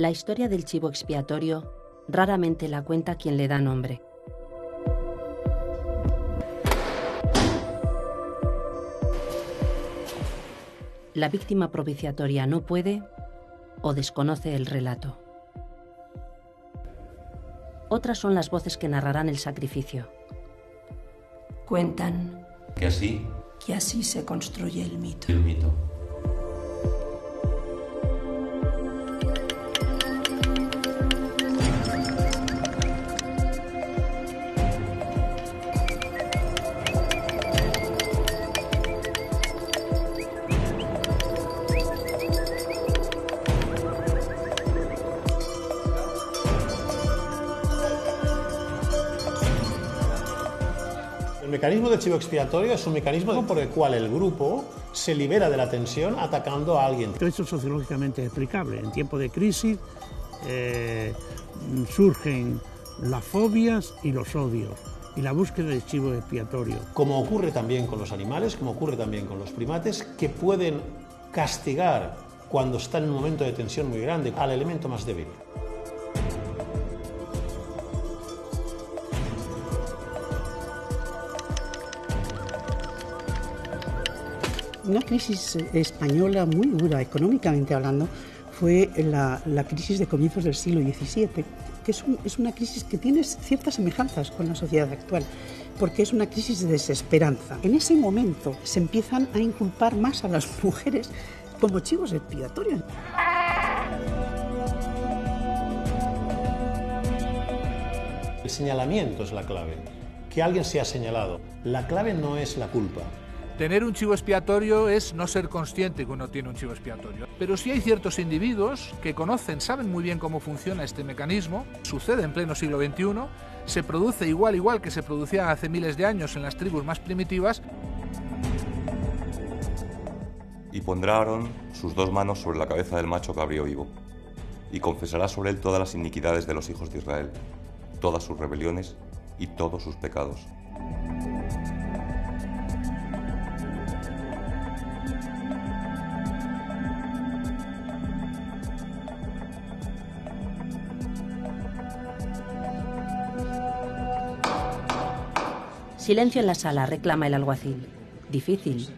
La historia del chivo expiatorio raramente la cuenta quien le da nombre. La víctima propiciatoria no puede o desconoce el relato. Otras son las voces que narrarán el sacrificio. Cuentan que así se construye el mito. El mecanismo del chivo expiatorio es un mecanismo por el cual el grupo se libera de la tensión atacando a alguien. Todo esto es sociológicamente explicable. En tiempos de crisis surgen las fobias y los odios y la búsqueda del chivo expiatorio. Como ocurre también con los animales, como ocurre también con los primates, que pueden castigar cuando están en un momento de tensión muy grande al elemento más débil. Una crisis española muy dura, económicamente hablando, fue la crisis de comienzos del siglo XVII, que es una crisis que tiene ciertas semejanzas con la sociedad actual, porque es una crisis de desesperanza. En ese momento se empiezan a inculpar más a las mujeres como chivos expiatorios. El señalamiento es la clave, que alguien sea señalado. La clave no es la culpa. Tener un chivo expiatorio es no ser consciente que uno tiene un chivo expiatorio. Pero sí hay ciertos individuos que conocen, saben muy bien cómo funciona este mecanismo. Sucede en pleno siglo XXI, se produce igual que se producía hace miles de años en las tribus más primitivas. Y pondrá Aarón sus 2 manos sobre la cabeza del macho cabrío vivo, y confesará sobre él todas las iniquidades de los hijos de Israel, todas sus rebeliones y todos sus pecados. Silencio en la sala, reclama el alguacil. Difícil.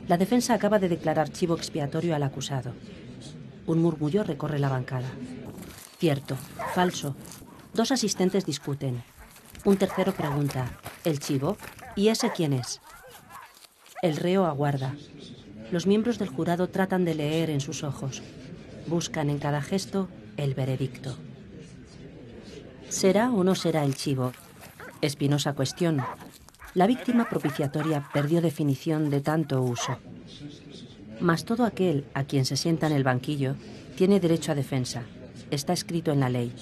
La defensa acaba de declarar chivo expiatorio al acusado. Un murmullo recorre la bancada. Cierto, falso. 2 asistentes discuten. Un tercero pregunta, ¿el chivo? ¿Y ese quién es? El reo aguarda. Los miembros del jurado tratan de leer en sus ojos. Buscan en cada gesto el veredicto. ¿Será o no será el chivo? Espinosa cuestión. La víctima propiciatoria perdió definición de tanto uso. Mas todo aquel a quien se sienta en el banquillo tiene derecho a defensa. Está escrito en la ley.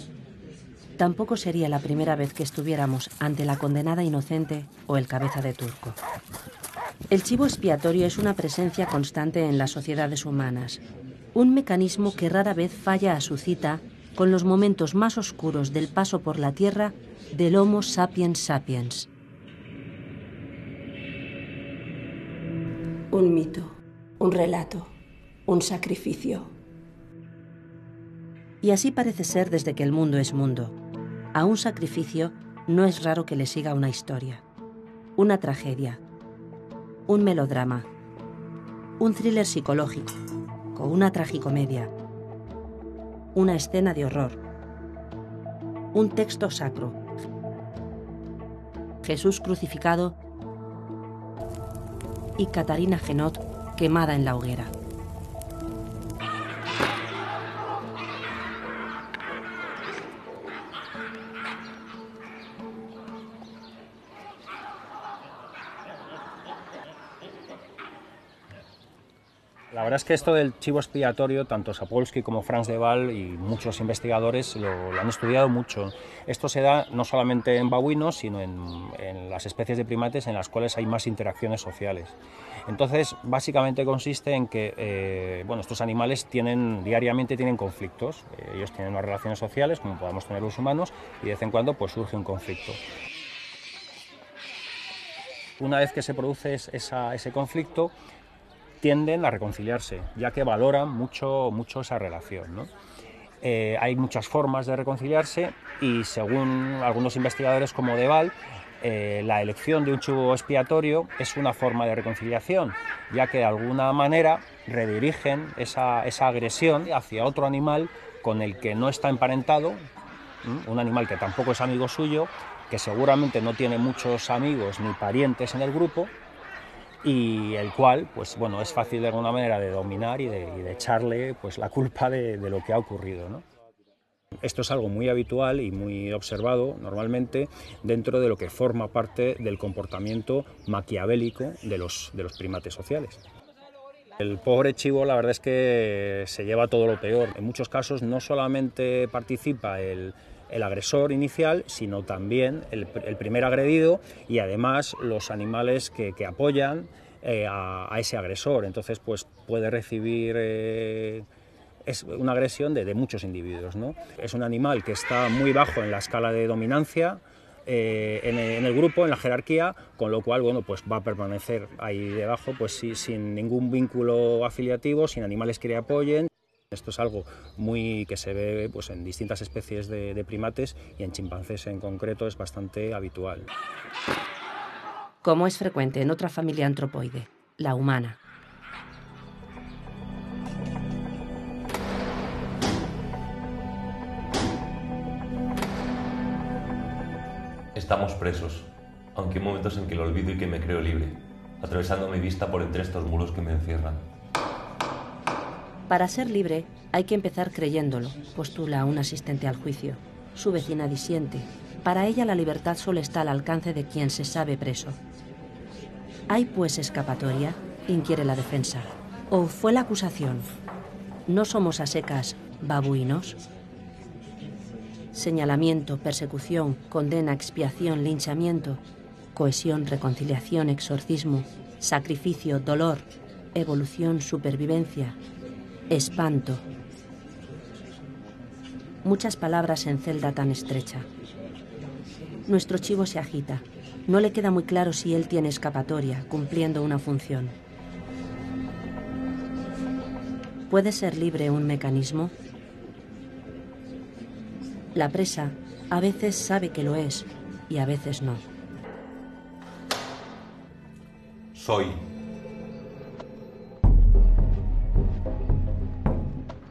Tampoco sería la primera vez que estuviéramos ante la condenada inocente o el cabeza de turco. El chivo expiatorio es una presencia constante en las sociedades humanas, un mecanismo que rara vez falla a su cita con los momentos más oscuros del paso por la tierra del Homo sapiens sapiens. Un mito, un relato, un sacrificio. Y así parece ser desde que el mundo es mundo. A un sacrificio no es raro que le siga una historia, una tragedia, un melodrama, un thriller psicológico, una tragicomedia, una escena de horror, un texto sacro, Jesús crucificado y Catarina Genot quemada en la hoguera. La verdad es que esto del chivo expiatorio, tanto Sapolsky como Franz de Waal y muchos investigadores lo han estudiado mucho. Esto se da no solamente en babuinos, sino en las especies de primates en las cuales hay más interacciones sociales. Entonces, básicamente consiste en que estos animales diariamente tienen conflictos. Ellos tienen unas relaciones sociales, como podemos tener los humanos, y de vez en cuando pues, surge un conflicto. Una vez que se produce ese conflicto, tienden a reconciliarse, ya que valoran mucho esa relación, ¿no? Hay muchas formas de reconciliarse y según algunos investigadores como De Waal, la elección de un chivo expiatorio es una forma de reconciliación, ya que de alguna manera redirigen esa agresión hacia otro animal con el que no está emparentado, un animal que tampoco es amigo suyo, que seguramente no tiene muchos amigos ni parientes en el grupo, y el cual, pues bueno, es fácil de alguna manera de dominar y de echarle pues la culpa de lo que ha ocurrido, ¿no? Esto es algo muy habitual y muy observado normalmente dentro de lo que forma parte del comportamiento maquiavélico de los primates sociales. El pobre chivo, la verdad es que se lleva todo lo peor. En muchos casos no solamente participa el agresor inicial, sino también el primer agredido y además los animales que apoyan a ese agresor. Entonces pues puede recibir es una agresión de muchos individuos, ¿no? Es un animal que está muy bajo en la escala de dominancia en el grupo, en la jerarquía, con lo cual bueno, pues va a permanecer ahí debajo pues, sin ningún vínculo afiliativo, sin animales que le apoyen. Esto es algo que se ve pues, en distintas especies de primates y en chimpancés en concreto es bastante habitual. Como es frecuente en otra familia antropoide, la humana. Estamos presos, aunque hay momentos en que lo olvido y que me creo libre, atravesando mi vista por entre estos muros que me encierran. Para ser libre hay que empezar creyéndolo, postula un asistente al juicio. Su vecina disiente. Para ella la libertad solo está al alcance de quien se sabe preso. ¿Hay pues escapatoria?, inquiere la defensa. ¿O fue la acusación? ¿No somos a secas babuinos? Señalamiento, persecución, condena, expiación, linchamiento, cohesión, reconciliación, exorcismo, sacrificio, dolor, evolución, supervivencia, espanto. Muchas palabras en celda tan estrecha. Nuestro chivo se agita. No le queda muy claro si él tiene escapatoria, cumpliendo una función. ¿Puede ser libre un mecanismo? La presa a veces sabe que lo es y a veces no. Soy.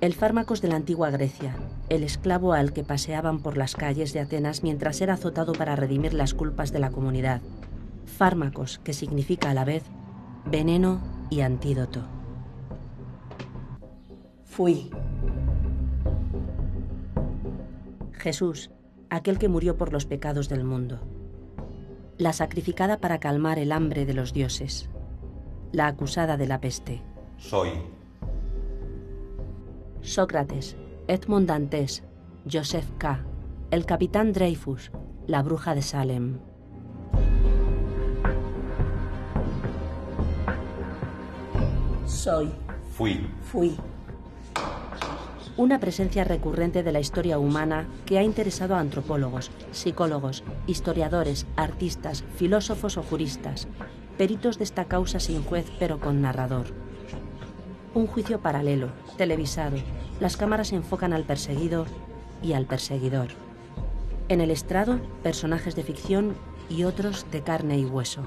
El fármacos de la antigua Grecia, el esclavo al que paseaban por las calles de Atenas mientras era azotado para redimir las culpas de la comunidad. Fármacos, que significa a la vez veneno y antídoto. Fui. Jesús, aquel que murió por los pecados del mundo. La sacrificada para calmar el hambre de los dioses. La acusada de la peste. Soy. Sócrates, Edmond Dantes, Joseph K., el capitán Dreyfus, la bruja de Salem. Soy. Fui. Fui. Una presencia recurrente de la historia humana que ha interesado a antropólogos, psicólogos, historiadores, artistas, filósofos o juristas, peritos de esta causa sin juez pero con narrador. Un juicio paralelo, televisado. Las cámaras enfocan al perseguido y al perseguidor. En el estrado, personajes de ficción y otros de carne y hueso.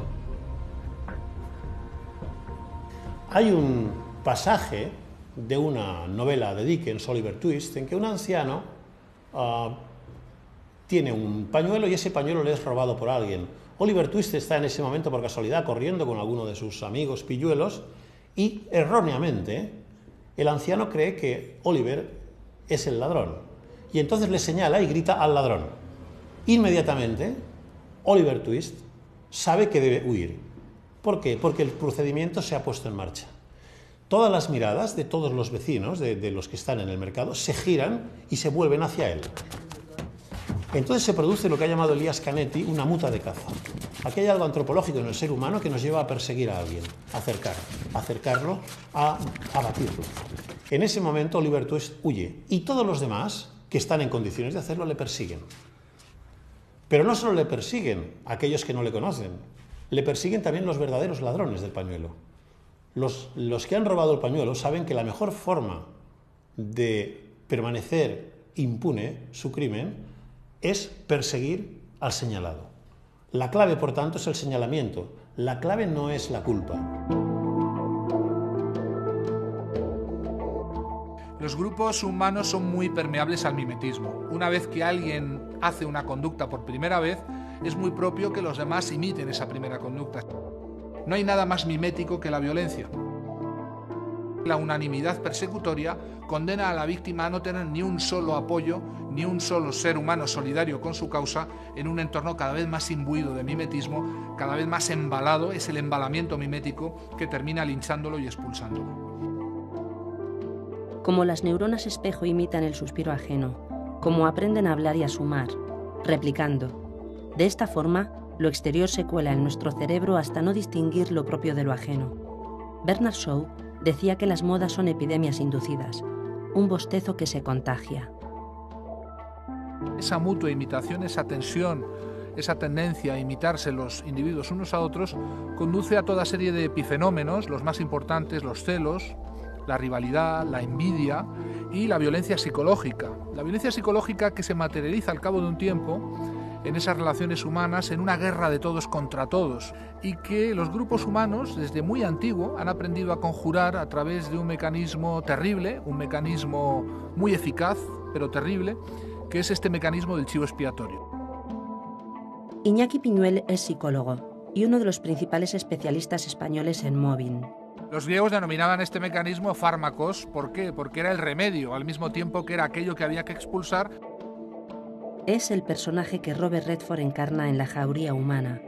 Hay un pasaje de una novela de Dickens, Oliver Twist, en que un anciano tiene un pañuelo y ese pañuelo le es robado por alguien. Oliver Twist está en ese momento por casualidad corriendo con alguno de sus amigos pilluelos y erróneamente el anciano cree que Oliver es el ladrón y entonces le señala y grita al ladrón. Inmediatamente Oliver Twist sabe que debe huir. ¿Por qué? Porque el procedimiento se ha puesto en marcha. Todas las miradas de todos los vecinos, de los que están en el mercado, se giran y se vuelven hacia él. Entonces se produce lo que ha llamado Elias Canetti una muta de caza. Aquí hay algo antropológico en el ser humano que nos lleva a perseguir a alguien, a acercarlo, a abatirlo. En ese momento Oliver Twist huye y todos los demás que están en condiciones de hacerlo le persiguen. Pero no solo le persiguen aquellos que no le conocen, le persiguen también los verdaderos ladrones del pañuelo. Los que han robado el pañuelo saben que la mejor forma de permanecer impune su crimen es perseguir al señalado. La clave, por tanto, es el señalamiento. La clave no es la culpa. Los grupos humanos son muy permeables al mimetismo. Una vez que alguien hace una conducta por primera vez, es muy propio que los demás imiten esa primera conducta. No hay nada más mimético que la violencia. La unanimidad persecutoria condena a la víctima a no tener ni un solo apoyo, ni un solo ser humano solidario con su causa en un entorno cada vez más imbuido de mimetismo, cada vez más embalado. Es el embalamiento mimético que termina linchándolo y expulsándolo. Como las neuronas espejo imitan el suspiro ajeno, como aprenden a hablar y a sumar, replicando. De esta forma, lo exterior se cuela en nuestro cerebro hasta no distinguir lo propio de lo ajeno. Bernard Shaw decía que las modas son epidemias inducidas, un bostezo que se contagia. Esa mutua imitación, esa tensión, esa tendencia a imitarse los individuos unos a otros, conduce a toda serie de epifenómenos, los más importantes, los celos, la rivalidad, la envidia y la violencia psicológica. La violencia psicológica que se materializa al cabo de un tiempo en esas relaciones humanas, en una guerra de todos contra todos, y que los grupos humanos desde muy antiguo han aprendido a conjurar a través de un mecanismo terrible, un mecanismo muy eficaz, pero terrible, que es este mecanismo del chivo expiatorio. Iñaki Piñuel es psicólogo y uno de los principales especialistas españoles en mobbing. Los griegos denominaban este mecanismo fármacos. ¿Por qué? Porque era el remedio, al mismo tiempo que era aquello que había que expulsar. Es el personaje que Robert Redford encarna en La jauría humana,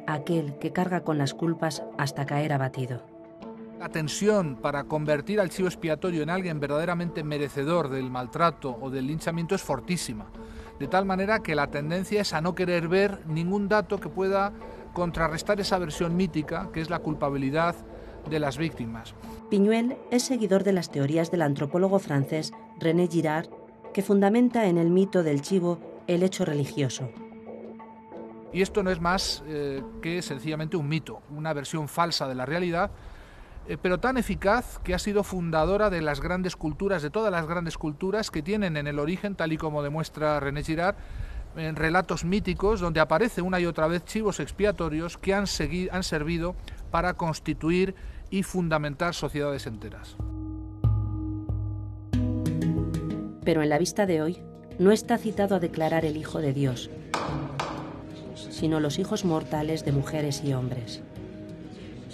aquel que carga con las culpas hasta caer abatido. La tensión para convertir al chivo expiatorio en alguien verdaderamente merecedor del maltrato o del linchamiento es fortísima, de tal manera que la tendencia es a no querer ver ningún dato que pueda contrarrestar esa versión mítica que es la culpabilidad de las víctimas. Piñuel es seguidor de las teorías del antropólogo francés René Girard, que fundamenta en el mito del chivo el hecho religioso. Y esto no es más que sencillamente un mito, una versión falsa de la realidad, pero tan eficaz que ha sido fundadora de las grandes culturas, de todas las grandes culturas que tienen en el origen, tal y como demuestra René Girard, en relatos míticos donde aparece una y otra vez chivos expiatorios que han servido para constituir y fundamentar sociedades enteras. Pero en la vista de hoy no está citado a declarar el Hijo de Dios, sino los hijos mortales de mujeres y hombres.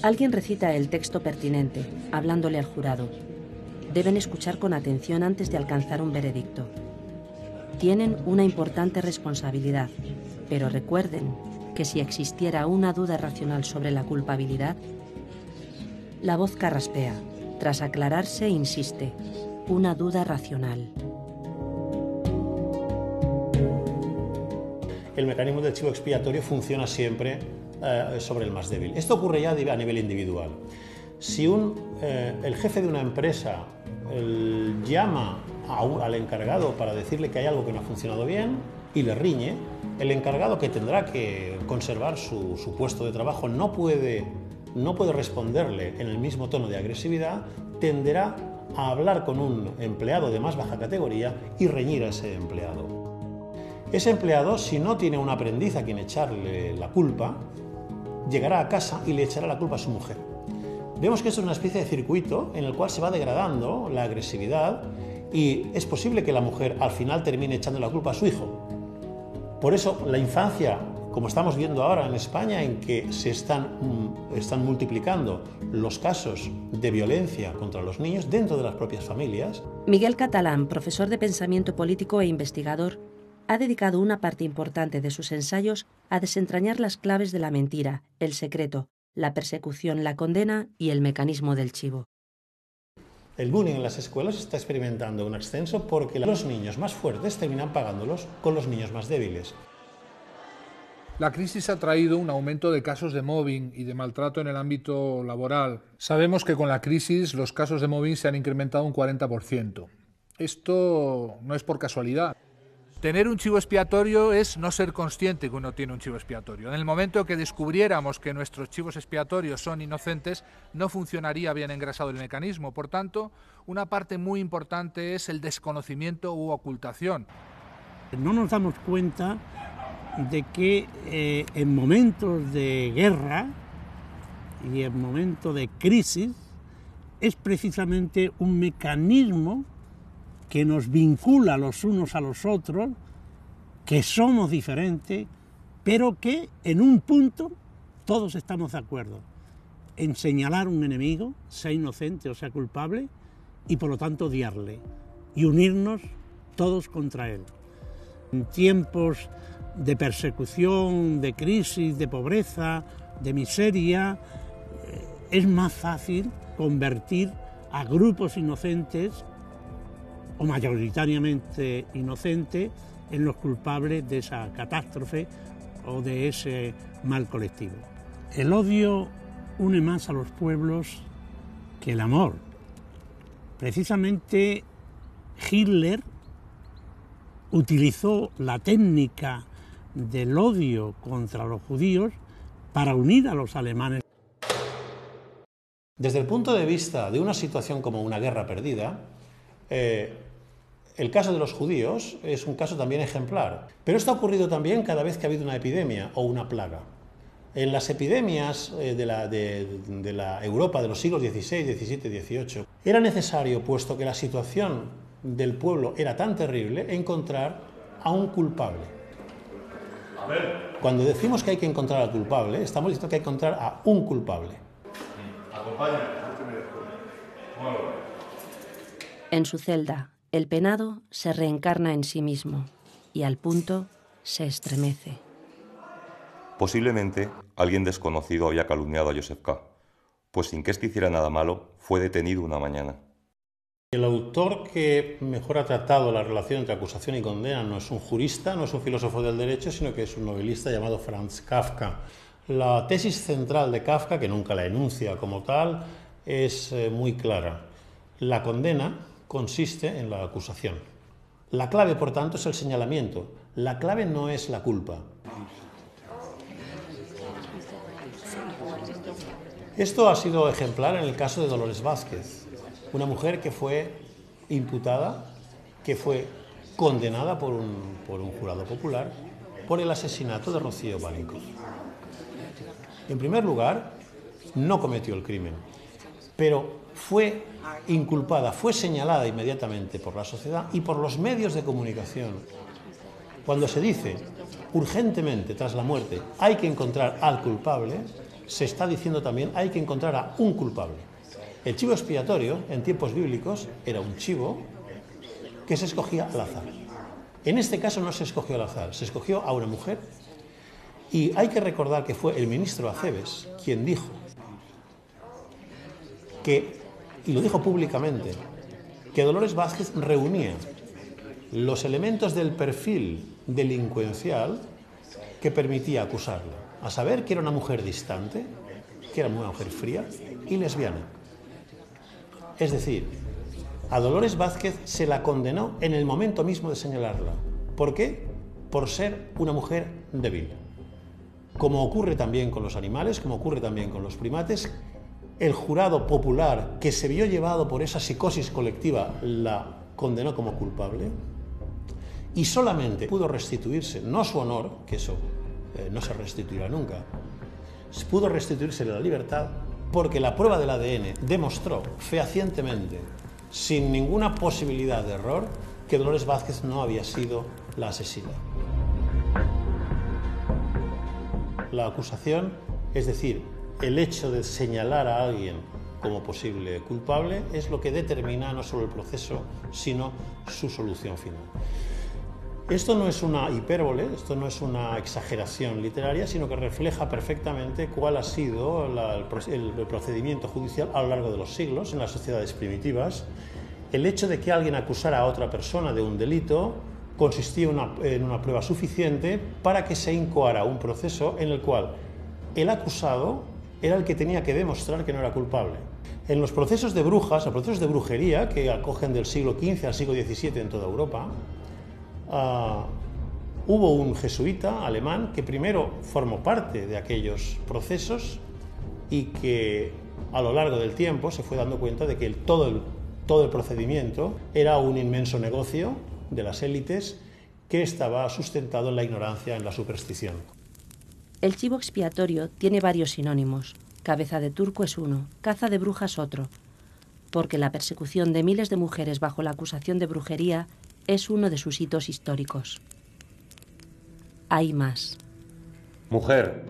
Alguien recita el texto pertinente, hablándole al jurado. Deben escuchar con atención antes de alcanzar un veredicto. Tienen una importante responsabilidad, pero recuerden que si existiera una duda racional sobre la culpabilidad, la voz carraspea. Tras aclararse, insiste, una duda racional. El mecanismo del chivo expiatorio funciona siempre sobre el más débil. Esto ocurre ya a nivel individual. Si el jefe de una empresa llama al encargado para decirle que hay algo que no ha funcionado bien y le riñe, el encargado, que tendrá que conservar su puesto de trabajo, no puede responderle en el mismo tono de agresividad, tenderá a hablar con un empleado de más baja categoría y reñir a ese empleado. Ese empleado, si no tiene un aprendiz a quien echarle la culpa, llegará a casa y le echará la culpa a su mujer. Vemos que esto es una especie de circuito en el cual se va degradando la agresividad y es posible que la mujer al final termine echando la culpa a su hijo. Por eso la infancia, como estamos viendo ahora en España, en que se están multiplicando los casos de violencia contra los niños dentro de las propias familias. Miguel Catalán, profesor de pensamiento político e investigador, ha dedicado una parte importante de sus ensayos a desentrañar las claves de la mentira, el secreto, la persecución, la condena y el mecanismo del chivo. El bullying en las escuelas está experimentando un ascenso porque los niños más fuertes terminan pagándolos con los niños más débiles. La crisis ha traído un aumento de casos de mobbing y de maltrato en el ámbito laboral. Sabemos que con la crisis los casos de mobbing se han incrementado un 40%. Esto no es por casualidad. Tener un chivo expiatorio es no ser consciente que uno tiene un chivo expiatorio. En el momento que descubriéramos que nuestros chivos expiatorios son inocentes, no funcionaría bien engrasado el mecanismo. Por tanto, una parte muy importante es el desconocimiento u ocultación. No nos damos cuenta de que en momentos de guerra y en momentos de crisis es precisamente un mecanismo que nos vincula los unos a los otros, que somos diferentes, pero que en un punto todos estamos de acuerdo, en señalar un enemigo, sea inocente o sea culpable, y por lo tanto odiarle, y unirnos todos contra él. En tiempos de persecución, de crisis, de pobreza, de miseria, es más fácil convertir a grupos inocentes o mayoritariamente inocentes en los culpables de esa catástrofe o de ese mal colectivo. El odio une más a los pueblos que el amor. Precisamente Hitler utilizó la técnica del odio contra los judíos para unir a los alemanes. Desde el punto de vista de una situación como una guerra perdida, el caso de los judíos es un caso también ejemplar. Pero esto ha ocurrido también cada vez que ha habido una epidemia o una plaga. En las epidemias de la Europa de los siglos XVI, XVII, XVIII, era necesario, puesto que la situación del pueblo era tan terrible, encontrar a un culpable. Cuando decimos que hay que encontrar al culpable, estamos diciendo que hay que encontrar a un culpable. En su celda, el penado se reencarna en sí mismo y al punto se estremece. Posiblemente alguien desconocido había calumniado a Joseph K., pues sin que éste hiciera nada malo, fue detenido una mañana. El autor que mejor ha tratado la relación entre acusación y condena no es un jurista, no es un filósofo del derecho, sino que es un novelista llamado Franz Kafka. La tesis central de Kafka, que nunca la enuncia como tal, es muy clara. La condena consiste en la acusación. La clave, por tanto, es el señalamiento. La clave no es la culpa. Esto ha sido ejemplar en el caso de Dolores Vázquez, una mujer que fue imputada, que fue condenada por un jurado popular por el asesinato de Rocío Bálinco. En primer lugar, no cometió el crimen, pero fue inculpada, fue señalada inmediatamente por la sociedad y por los medios de comunicación. Cuando se dice urgentemente tras la muerte hay que encontrar al culpable, se está diciendo también hay que encontrar a un culpable. El chivo expiatorio en tiempos bíblicos era un chivo que se escogía al azar. En este caso no se escogió al azar, se escogió a una mujer. Y hay que recordar que fue el ministro Acebes quien dijo que, y lo dijo públicamente, que Dolores Vázquez reunía los elementos del perfil delincuencial que permitía acusarla, a saber que era una mujer distante, que era una mujer fría y lesbiana. Es decir, a Dolores Vázquez se la condenó en el momento mismo de señalarla. ¿Por qué? Por ser una mujer débil. Como ocurre también con los animales, como ocurre también con los primates, el jurado popular que se vio llevado por esa psicosis colectiva la condenó como culpable y solamente pudo restituirse, no su honor, que eso no se restituirá nunca, pudo restituirse la libertad porque la prueba del ADN demostró fehacientemente, sin ninguna posibilidad de error, que Dolores Vázquez no había sido la asesina. La acusación, es decir, el hecho de señalar a alguien como posible culpable, es lo que determina no solo el proceso, sino su solución final. Esto no es una hipérbole, esto no es una exageración literaria, sino que refleja perfectamente cuál ha sido el procedimiento judicial a lo largo de los siglos en las sociedades primitivas. El hecho de que alguien acusara a otra persona de un delito consistía en una prueba suficiente para que se incoara un proceso en el cual el acusado era el que tenía que demostrar que no era culpable. En los procesos de brujas, los procesos de brujería que acogen del siglo XV al siglo XVII en toda Europa, hubo un jesuita alemán que primero formó parte de aquellos procesos y que a lo largo del tiempo se fue dando cuenta de que todo el procedimiento era un inmenso negocio de las élites que estaba sustentado en la ignorancia, en la superstición. El chivo expiatorio tiene varios sinónimos. Cabeza de turco es uno, caza de brujas otro, porque la persecución de miles de mujeres bajo la acusación de brujería es uno de sus hitos históricos. Hay más. Mujer,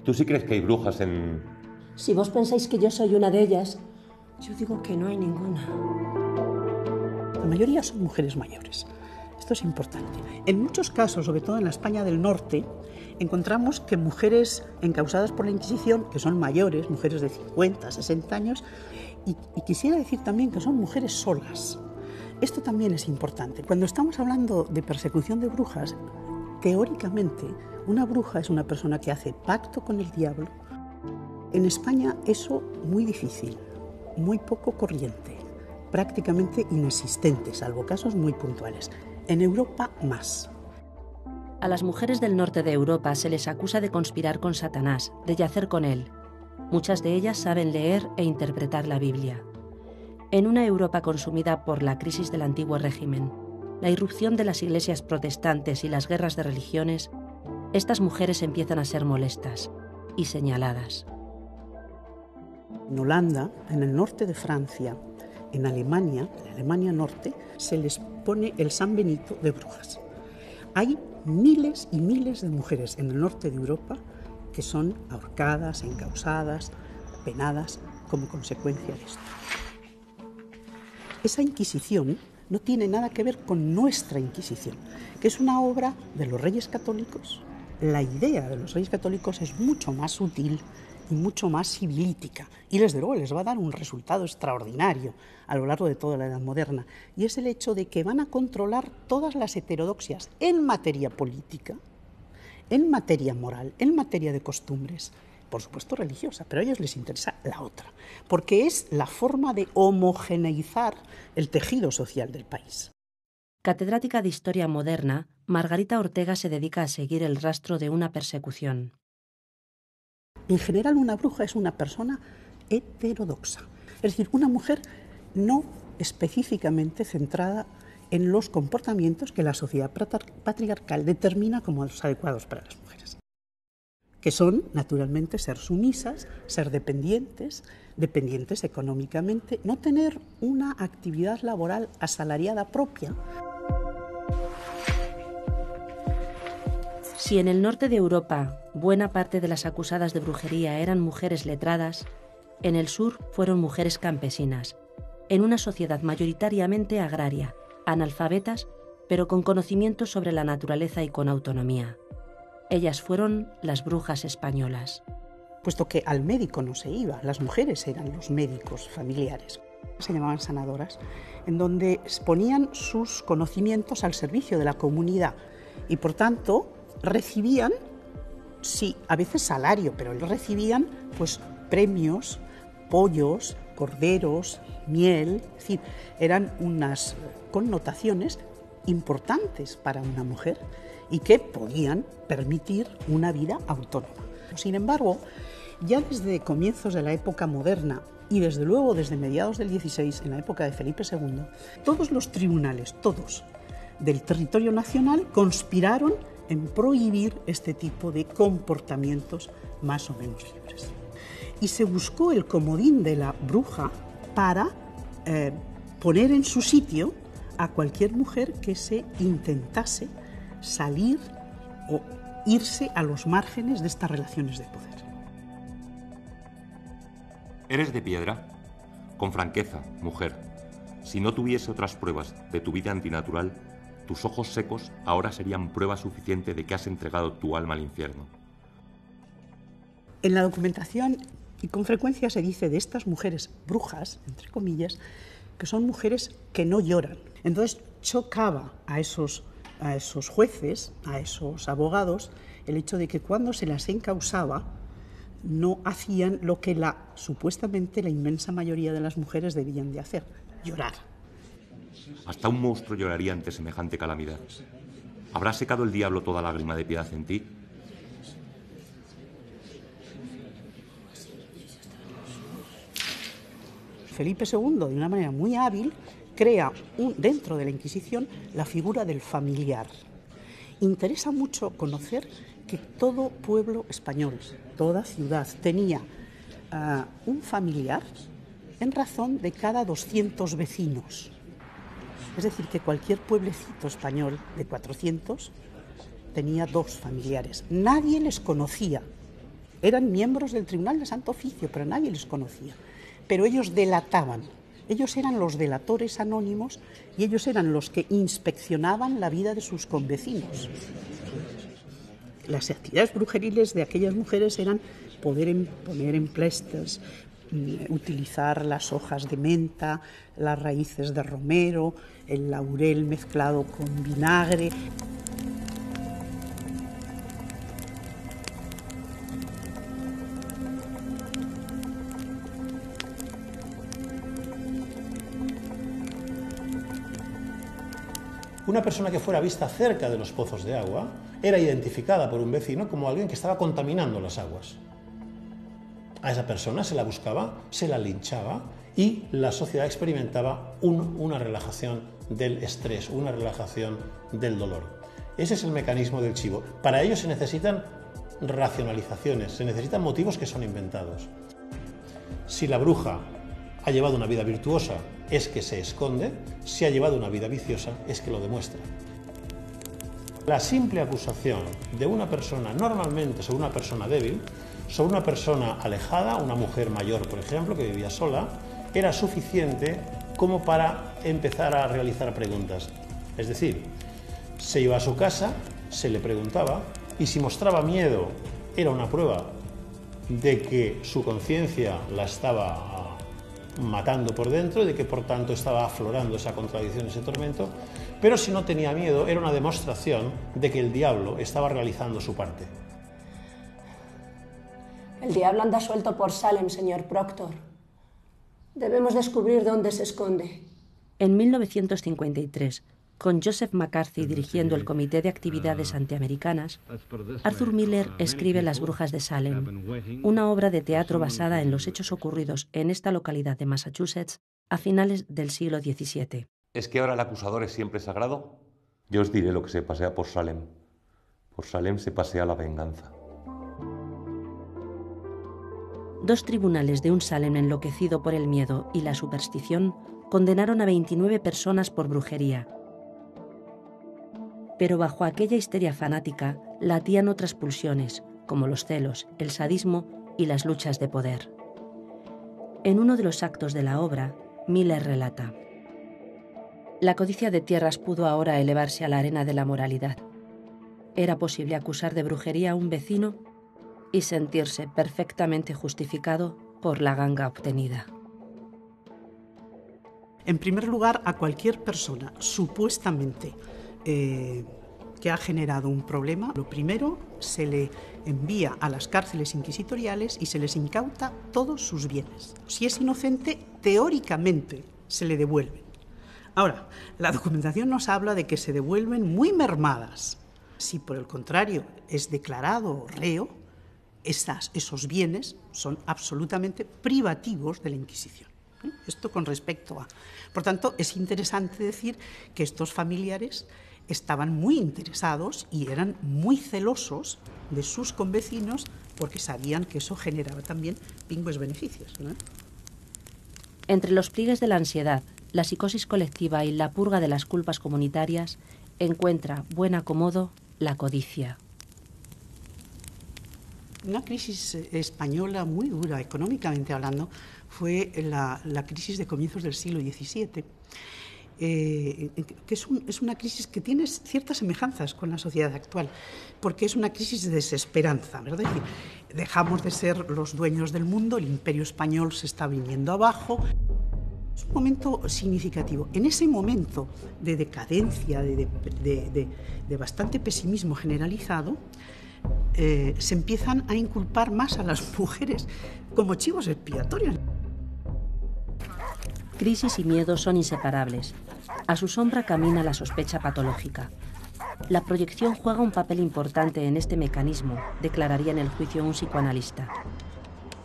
¿tú sí crees que hay brujas en...? Si vos pensáis que yo soy una de ellas, Yo digo que no hay ninguna. La mayoría son mujeres mayores. Esto es importante. En muchos casos, sobre todo en la España del Norte, encontramos que mujeres encausadas por la Inquisición, que son mayores, mujeres de 50, 60 años, y quisiera decir también que son mujeres solas. Esto también es importante. Cuando estamos hablando de persecución de brujas, teóricamente, una bruja es una persona que hace pacto con el diablo. En España eso muy difícil, muy poco corriente, prácticamente inexistente, salvo casos muy puntuales. En Europa más. A las mujeres del norte de Europa se les acusa de conspirar con Satanás, de yacer con él. Muchas de ellas saben leer e interpretar la Biblia. En una Europa consumida por la crisis del antiguo régimen, la irrupción de las iglesias protestantes y las guerras de religiones, estas mujeres empiezan a ser molestas y señaladas. En Holanda, en el norte de Francia, en Alemania, en Alemania Norte, se les pone el San Benito de brujas. Hay miles y miles de mujeres en el norte de Europa que son ahorcadas, encausadas, penadas como consecuencia de esto. Esa Inquisición no tiene nada que ver con nuestra Inquisición, que es una obra de los Reyes Católicos. La idea de los Reyes Católicos es mucho más sutil y mucho más civilítica, y desde luego les va a dar un resultado extraordinario a lo largo de toda la Edad Moderna, y es el hecho de que van a controlar todas las heterodoxias en materia política, en materia moral, en materia de costumbres, por supuesto religiosa, pero a ellos les interesa la otra, porque es la forma de homogeneizar el tejido social del país. Catedrática de Historia Moderna, Margarita Ortega se dedica a seguir el rastro de una persecución. En general, una bruja es una persona heterodoxa, es decir, una mujer no específicamente centrada en los comportamientos que la sociedad patriarcal determina como los adecuados para las mujeres, que son, naturalmente, ser sumisas, ser dependientes económicamente, no tener una actividad laboral asalariada propia. Si en el norte de Europa buena parte de las acusadas de brujería eran mujeres letradas, en el sur fueron mujeres campesinas, en una sociedad mayoritariamente agraria, analfabetas, pero con conocimientos sobre la naturaleza y con autonomía. Ellas fueron las brujas españolas. Puesto que al médico no se iba, las mujeres eran los médicos familiares. Se llamaban sanadoras, en donde ponían sus conocimientos al servicio de la comunidad y, por tanto, recibían, sí, a veces salario, pero recibían pues premios, pollos, corderos, miel, es decir, eran unas connotaciones importantes para una mujer y que podían permitir una vida autónoma. Sin embargo, ya desde comienzos de la época moderna y desde luego desde mediados del XVI, en la época de Felipe II, todos los tribunales, todos, del territorio nacional conspiraron en prohibir este tipo de comportamientos más o menos libres. Y se buscó el comodín de la bruja para poner en su sitio a cualquier mujer que se intentase salir o irse a los márgenes de estas relaciones de poder. ¿Eres de piedra? Con franqueza, mujer. Si no tuviese otras pruebas de tu vida antinatural, tus ojos secos ahora serían prueba suficiente de que has entregado tu alma al infierno. En la documentación, y con frecuencia se dice de estas mujeres brujas, entre comillas, que son mujeres que no lloran. Entonces chocaba a esos jueces, a esos abogados, el hecho de que cuando se las encausaba no hacían lo que supuestamente la inmensa mayoría de las mujeres debían de hacer, llorar. Hasta un monstruo lloraría ante semejante calamidad. ¿Habrá secado el diablo toda lágrima de piedad en ti? Felipe II, de una manera muy hábil, crea dentro de la Inquisición la figura del familiar. Interesa mucho conocer que todo pueblo español, toda ciudad, tenía un familiar en razón de cada 200 vecinos. Es decir, que cualquier pueblecito español de 400 tenía 2 familiares. Nadie les conocía. Eran miembros del Tribunal de Santo Oficio, pero nadie les conocía. Pero ellos delataban. Ellos eran los delatores anónimos y ellos eran los que inspeccionaban la vida de sus convecinos. Las actividades brujeriles de aquellas mujeres eran poner en plestes, utilizar las hojas de menta, las raíces de romero, el laurel mezclado con vinagre. Una persona que fuera vista cerca de los pozos de agua era identificada por un vecino como alguien que estaba contaminando las aguas. A esa persona se la buscaba, se la linchaba y la sociedad experimentaba una relajación del estrés, una relajación del dolor. Ese es el mecanismo del chivo. Para ello se necesitan racionalizaciones, se necesitan motivos que son inventados. Si la bruja ha llevado una vida virtuosa, es que se esconde; si ha llevado una vida viciosa, es que lo demuestra. La simple acusación de una persona, normalmente sobre una persona débil, sobre una persona alejada, una mujer mayor, por ejemplo, que vivía sola, era suficiente como para empezar a realizar preguntas. Es decir, se iba a su casa, se le preguntaba, y si mostraba miedo, era una prueba de que su conciencia la estaba matando por dentro y de que por tanto estaba aflorando esa contradicción, ese tormento, pero si no tenía miedo era una demostración de que el diablo estaba realizando su parte. El diablo anda suelto por Salem, señor Proctor. Debemos descubrir dónde se esconde. En 1953, con Joseph McCarthy dirigiendo el Comité de Actividades Antiamericanas, Arthur Miller escribe Las Brujas de Salem, una obra de teatro basada en los hechos ocurridos en esta localidad de Massachusetts a finales del siglo XVII. ¿Es que ahora el acusador es siempre sagrado? Yo os diré lo que se pasea por Salem. Por Salem se pasea la venganza. 2 tribunales de un Salem enloquecido por el miedo y la superstición condenaron a 29 personas por brujería. Pero bajo aquella histeria fanática latían otras pulsiones, como los celos, el sadismo y las luchas de poder. En uno de los actos de la obra, Miller relata: la codicia de tierras pudo ahora elevarse a la arena de la moralidad. Era posible acusar de brujería a un vecino y sentirse perfectamente justificado por la ganga obtenida. En primer lugar, a cualquier persona supuestamente que ha generado un problema, lo primero se le envía a las cárceles inquisitoriales y se les incauta todos sus bienes. Si es inocente, teóricamente se le devuelven. Ahora, la documentación nos habla de que se devuelven muy mermadas. Si por el contrario es declarado reo, esos bienes son absolutamente privativos de la Inquisición. Esto con respecto a... Por tanto, es interesante decir que estos familiares estaban muy interesados y eran muy celosos de sus convecinos porque sabían que eso generaba también pingües beneficios, ¿no? Entre los pliegues de la ansiedad, la psicosis colectiva y la purga de las culpas comunitarias, encuentra buen acomodo la codicia. Una crisis española muy dura, económicamente hablando, fue la crisis de comienzos del siglo XVII, que es una crisis que tiene ciertas semejanzas con la sociedad actual, porque es una crisis de desesperanza, ¿verdad? Es decir, dejamos de ser los dueños del mundo, el imperio español se está viniendo abajo. Es un momento significativo. En ese momento de decadencia, de bastante pesimismo generalizado, se empiezan a inculpar más a las mujeres como chivos expiatorios. Crisis y miedo son inseparables. A su sombra camina la sospecha patológica. La proyección juega un papel importante en este mecanismo, declararía en el juicio un psicoanalista.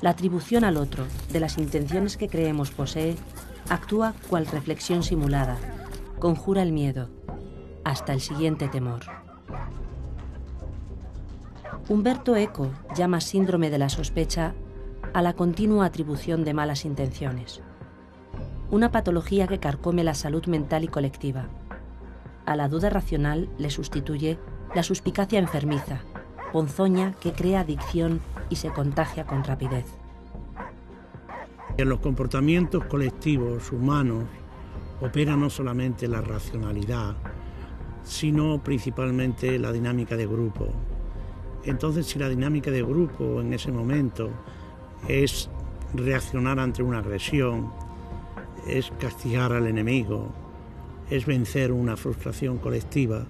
La atribución al otro de las intenciones que creemos posee actúa cual reflexión simulada, conjura el miedo, hasta el siguiente temor. Humberto Eco llama síndrome de la sospecha a la continua atribución de malas intenciones, una patología que carcome la salud mental y colectiva. A la duda racional le sustituye la suspicacia enfermiza, ponzoña que crea adicción y se contagia con rapidez. En los comportamientos colectivos humanos opera no solamente la racionalidad, sino principalmente la dinámica de grupo. Entonces, si la dinámica de grupo en ese momento es reaccionar ante una agresión, es castigar al enemigo, es vencer una frustración colectiva,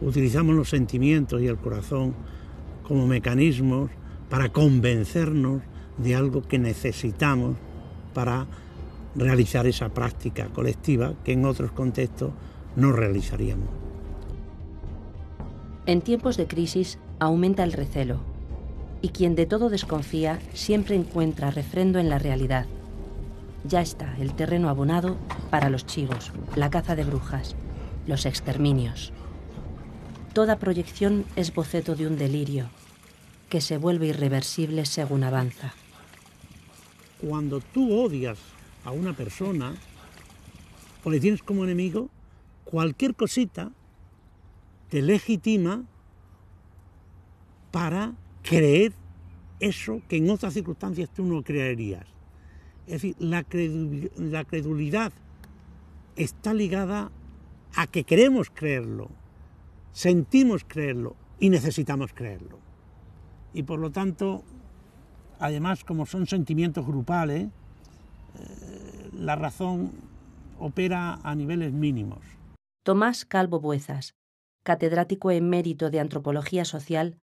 utilizamos los sentimientos y el corazón como mecanismos para convencernos de algo que necesitamos para realizar esa práctica colectiva que en otros contextos no realizaríamos. En tiempos de crisis aumenta el recelo, y quien de todo desconfía siempre encuentra refrendo en la realidad. Ya está el terreno abonado para los chivos, la caza de brujas, los exterminios. Toda proyección es boceto de un delirio que se vuelve irreversible según avanza. Cuando tú odias a una persona o le tienes como enemigo, cualquier cosita te legitima para creer eso que en otras circunstancias tú no creerías. Es decir, la credulidad está ligada a que queremos creerlo, sentimos creerlo y necesitamos creerlo. Y por lo tanto, además, como son sentimientos grupales, la razón opera a niveles mínimos. Tomás Calvo Buezas, catedrático emérito de Antropología Social,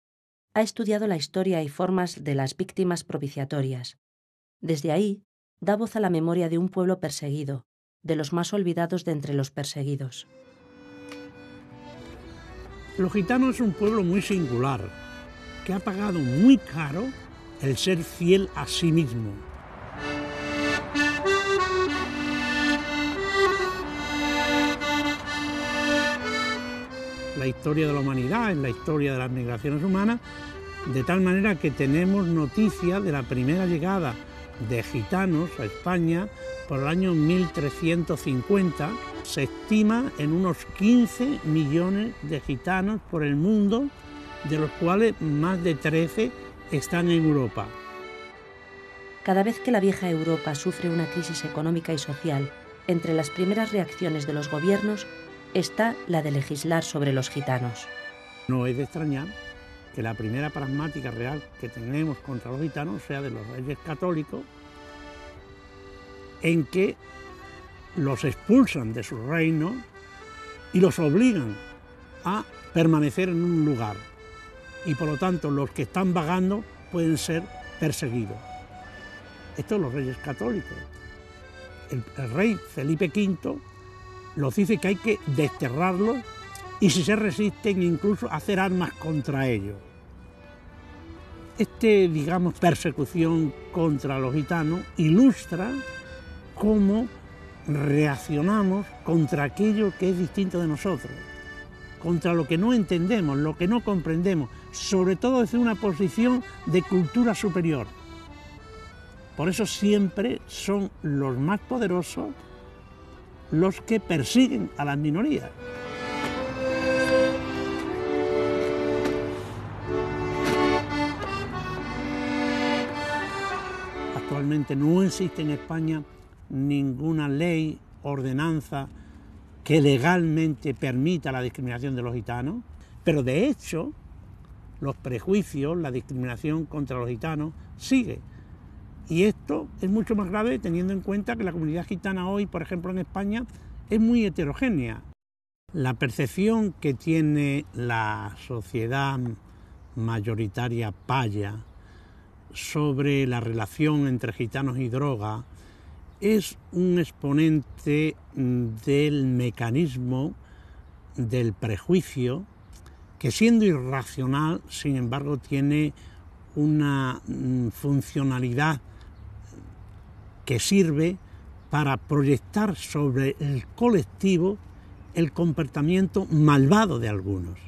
ha estudiado la historia y formas de las víctimas propiciatorias. Desde ahí, da voz a la memoria de un pueblo perseguido, de los más olvidados de entre los perseguidos. Los gitanos es un pueblo muy singular, que ha pagado muy caro el ser fiel a sí mismo. La historia de la humanidad es la historia de las migraciones humanas, de tal manera que tenemos noticia de la primera llegada de gitanos a España por el año 1350. Se estima en unos 15 millones de gitanos por el mundo, de los cuales más de 13 están en Europa. Cada vez que la vieja Europa sufre una crisis económica y social, entre las primeras reacciones de los gobiernos está la de legislar sobre los gitanos. No es de extrañar que la primera pragmática real que tenemos contra los gitanos sea de los reyes católicos, en que los expulsan de su reino y los obligan a permanecer en un lugar. Y por lo tanto los que están vagando pueden ser perseguidos. Esto es los reyes católicos. El rey Felipe V los dice que hay que desterrarlos y si se resisten incluso hacer armas contra ellos. Digamos, persecución contra los gitanos ilustra cómo reaccionamos contra aquello que es distinto de nosotros, contra lo que no entendemos, lo que no comprendemos, sobre todo desde una posición de cultura superior. Por eso siempre son los más poderosos los que persiguen a las minorías. Actualmente no existe en España ninguna ley, ordenanza que legalmente permita la discriminación de los gitanos, pero de hecho los prejuicios, la discriminación contra los gitanos sigue. Y esto es mucho más grave teniendo en cuenta que la comunidad gitana hoy, por ejemplo en España, es muy heterogénea. La percepción que tiene la sociedad mayoritaria paya sobre la relación entre gitanos y droga es un exponente del mecanismo del prejuicio que, siendo irracional, sin embargo, tiene una funcionalidad que sirve para proyectar sobre el colectivo el comportamiento malvado de algunos.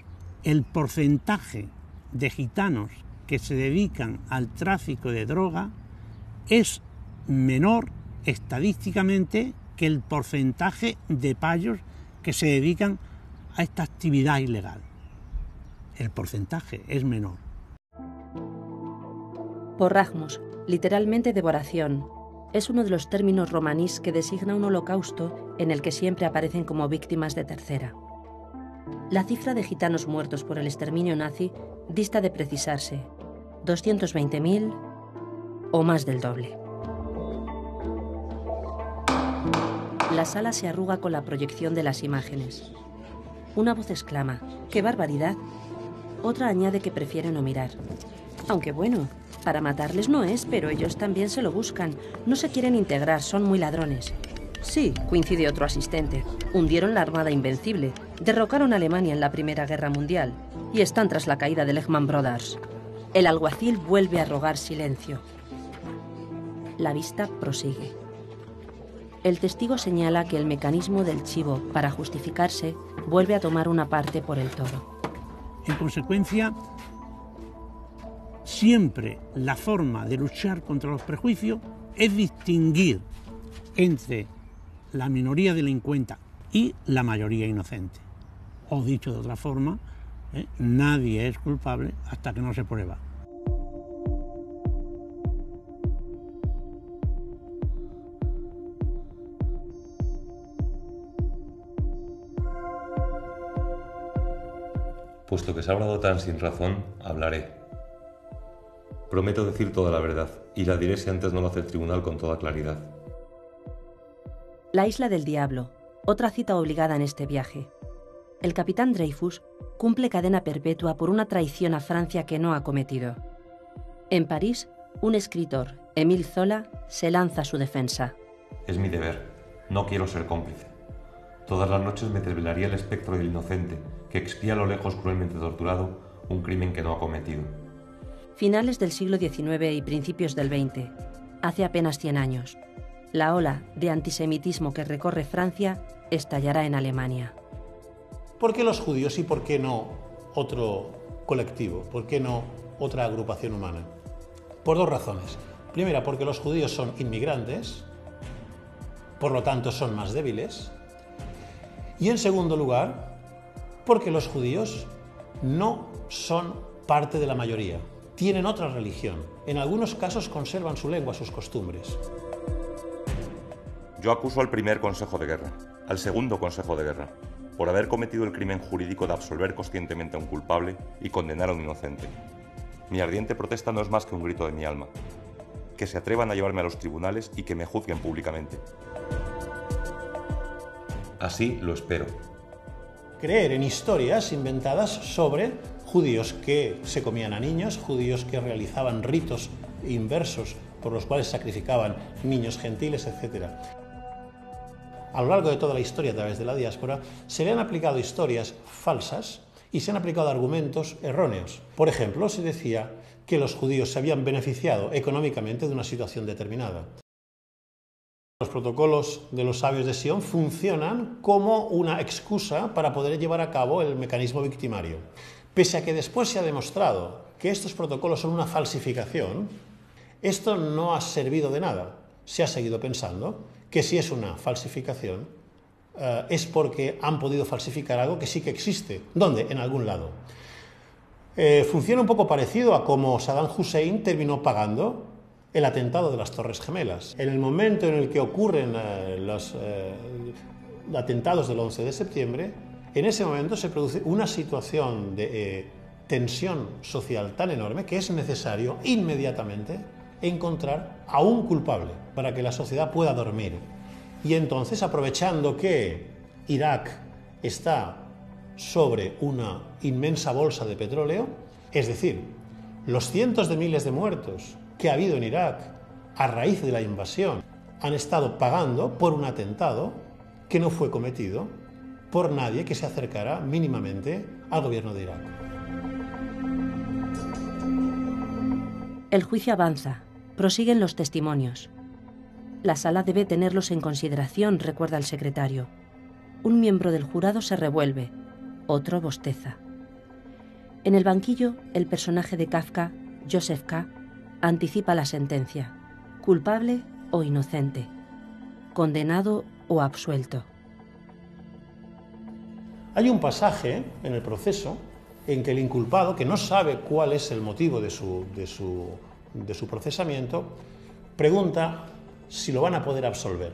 El porcentaje de gitanos que se dedican al tráfico de droga es menor estadísticamente que el porcentaje de payos que se dedican a esta actividad ilegal. El porcentaje es menor. Porragmus, literalmente devoración, es uno de los términos romanís que designa un holocausto en el que siempre aparecen como víctimas de tercera. La cifra de gitanos muertos por el exterminio nazi dista de precisarse, 220.000 o más del doble. La sala se arruga con la proyección de las imágenes. Una voz exclama, ¡qué barbaridad! Otra añade que prefiere no mirar. Aunque bueno, para matarles no es, pero ellos también se lo buscan. No se quieren integrar, son muy ladrones. Sí, coincide otro asistente. Hundieron la Armada Invencible, derrocaron a Alemania en la Primera Guerra Mundial y están tras la caída de Lehman Brothers. El alguacil vuelve a rogar silencio. La vista prosigue. El testigo señala que el mecanismo del chivo, para justificarse, vuelve a tomar una parte por el todo. En consecuencia, siempre la forma de luchar contra los prejuicios es distinguir entre la minoría delincuente y la mayoría inocente. O dicho de otra forma, nadie es culpable hasta que no se prueba. Puesto que se ha hablado tan sin razón, hablaré. Prometo decir toda la verdad, y la diré si antes no lo hace el tribunal con toda claridad. La isla del diablo, otra cita obligada en este viaje. El capitán Dreyfus cumple cadena perpetua por una traición a Francia que no ha cometido. En París, un escritor, Émile Zola, se lanza a su defensa. Es mi deber. No quiero ser cómplice. Todas las noches me desvelaría el espectro del inocente, que expía a lo lejos cruelmente torturado un crimen que no ha cometido. Finales del siglo XIX y principios del XX, hace apenas 100 años, la ola de antisemitismo que recorre Francia estallará en Alemania. ¿Por qué los judíos y por qué no otro colectivo? ¿Por qué no otra agrupación humana? Por dos razones. Primera, porque los judíos son inmigrantes, por lo tanto son más débiles. Y en segundo lugar, porque los judíos no son parte de la mayoría, tienen otra religión. En algunos casos conservan su lengua, sus costumbres. Yo acuso al primer Consejo de Guerra, al segundo Consejo de Guerra, por haber cometido el crimen jurídico de absolver conscientemente a un culpable y condenar a un inocente. Mi ardiente protesta no es más que un grito de mi alma. Que se atrevan a llevarme a los tribunales y que me juzguen públicamente. Así lo espero. Creer en historias inventadas sobre judíos que se comían a niños, judíos que realizaban ritos inversos por los cuales sacrificaban niños gentiles, etc. A lo largo de toda la historia, a través de la diáspora, se le han aplicado historias falsas y se han aplicado argumentos erróneos. Por ejemplo, se decía que los judíos se habían beneficiado económicamente de una situación determinada. Los protocolos de los sabios de Sion funcionan como una excusa para poder llevar a cabo el mecanismo victimario. Pese a que después se ha demostrado que estos protocolos son una falsificación, esto no ha servido de nada. Se ha seguido pensando que si es una falsificación es porque han podido falsificar algo que sí que existe. ¿Dónde? En algún lado. Funciona un poco parecido a cómo Saddam Hussein terminó pagando el atentado de las Torres Gemelas. En el momento en el que ocurren los atentados del 11 de septiembre, en ese momento se produce una situación de tensión social tan enorme que es necesario inmediatamente encontrar a un culpable para que la sociedad pueda dormir. Y entonces, aprovechando que Irak está sobre una inmensa bolsa de petróleo, es decir, los cientos de miles de muertos que ha habido en Irak a raíz de la invasión han estado pagando por un atentado que no fue cometido por nadie que se acercara mínimamente al gobierno de Irak. El juicio avanza. Prosiguen los testimonios. La sala debe tenerlos en consideración, recuerda el secretario. Un miembro del jurado se revuelve, otro bosteza. En el banquillo, el personaje de Kafka, Joseph K., anticipa la sentencia: culpable o inocente, condenado o absuelto. Hay un pasaje en el proceso en que el inculpado, que no sabe cuál es el motivo de su procesamiento, pregunta si lo van a poder absolver.